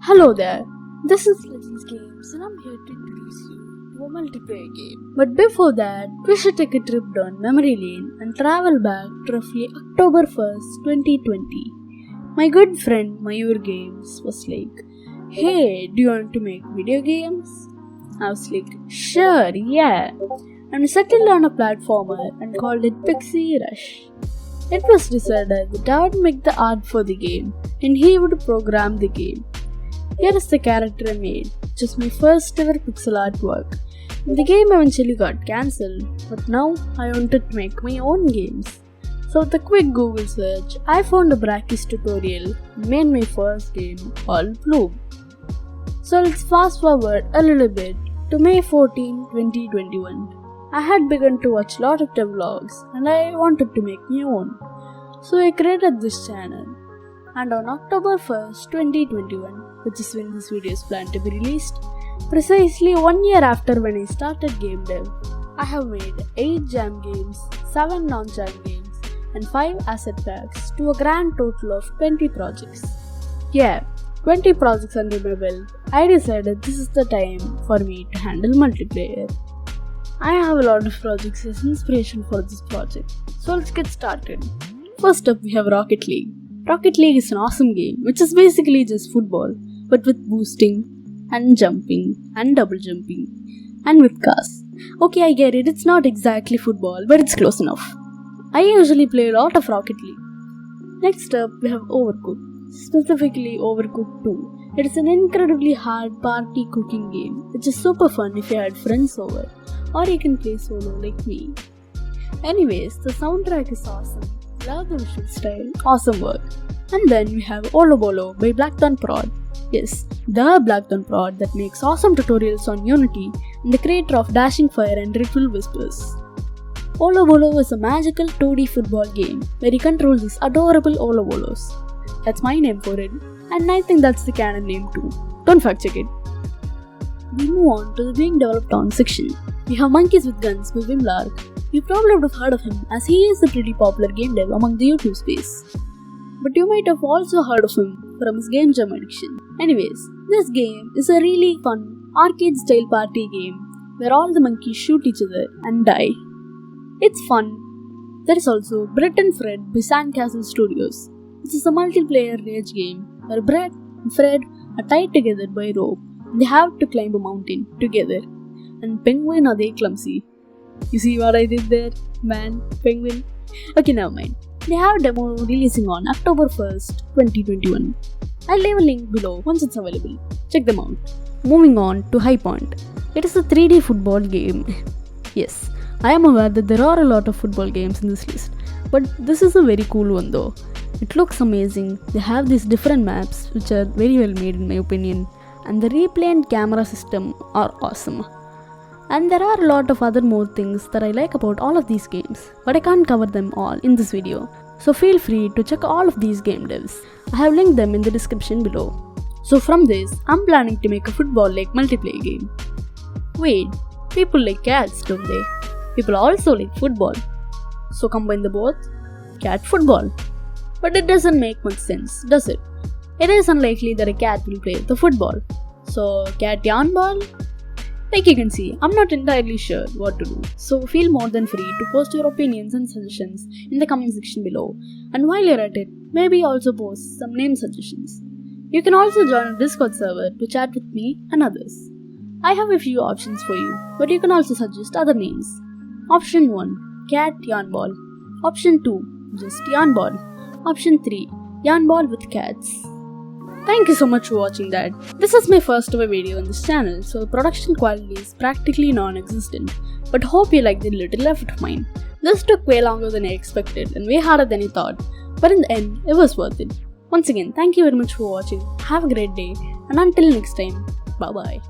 Hello there, this is Legends Games and I'm here to introduce you to a multiplayer game. But before that, we should take a trip down memory lane and travel back to roughly October 1st, 2020. My good friend Mayur Games was like, "Hey, do you want to make video games?" I was like, "Sure, yeah." And we settled on a platformer and called it Pixie Rush. It was decided that I would make the art for the game and he would program the game. Here is the character I made, which is my first ever pixel artwork. The game eventually got cancelled, but now I wanted to make my own games. So with a quick Google search, I found a Brachis tutorial and made my first game called Bloom. So let's fast forward a little bit to May 14, 2021. I had begun to watch a lot of devlogs and I wanted to make my own. So I created this channel. And on October 1st, 2021, which is when this video is planned to be released, precisely 1 year after when I started game dev, I have made 8 jam games, 7 non-jam games, and 5 asset packs to a grand total of 20 projects. Yeah, 20 projects under my belt. I decided this is the time for me to handle multiplayer. I have a lot of projects as inspiration for this project, so let's get started. First up we have Rocket League. Rocket League is an awesome game which is basically just football but with boosting and jumping and double jumping and with cars. Okay, I get it, it's not exactly football but it's close enough. I usually play a lot of Rocket League. Next up we have Overcooked, specifically Overcooked 2. It is an incredibly hard party cooking game which is super fun if you had friends over, or you can play solo like me. Anyways, the soundtrack is awesome. Love the visual style, awesome work. And then we have Olo Bolo by Blackthorn Prod. Yes, the Blackthorn Prod that makes awesome tutorials on Unity and the creator of Dashing Fire and Ritual Whispers. Olo Bolo is a magical 2D football game where you control these adorable Olo Bolos. That's my name for it, and I think that's the canon name too. Don't fact check it. We move on to the being developed on section. We have Monkeys with Guns by Wim Lark. You probably would have heard of him as he is a pretty popular game dev among the YouTube space. But you might have also heard of him from his game jam addiction. Anyways, this game is a really fun arcade style party game where all the monkeys shoot each other and die. It's fun. There is also Brett and Fred by Sandcastle Studios. This is a multiplayer rage game where Brett and Fred are tied together by rope. They have to climb a mountain together. And Penguin are they clumsy. You see what I did there? Man, Penguin. Okay, never mind. They have a demo releasing on October 1st, 2021. I'll leave a link below once it's available. Check them out. Moving on to High Point. It is a 3D football game. Yes, I am aware that there are a lot of football games in this list, but this is a very cool one though. It looks amazing. They have these different maps which are very well made in my opinion, and the replay and camera system are awesome. And there are a lot of other more things that I like about all of these games, but I can't cover them all in this video. So feel free to check all of these game devs. I have linked them in the description below. So from this, I'm planning to make a football-like multiplayer game. Wait, people like cats, don't they? People also like football. So combine the both, cat football. But it doesn't make much sense, does it? It is unlikely that a cat will play the football. So cat yarn ball? Like you can see, I'm not entirely sure what to do, so feel more than free to post your opinions and suggestions in the comment section below. And while you're at it, maybe also post some name suggestions. You can also join a Discord server to chat with me and others. I have a few options for you, but you can also suggest other names. Option 1, Cat Yarn Ball. Option 2, just Yarn Ball. Option 3, Yarn Ball with cats. Thank you so much for watching that. This is my first ever video on this channel, so the production quality is practically non-existent. But hope you liked the little effort of mine. This took way longer than I expected and way harder than I thought, but in the end, it was worth it. Once again, thank you very much for watching. Have a great day, and until next time, bye bye.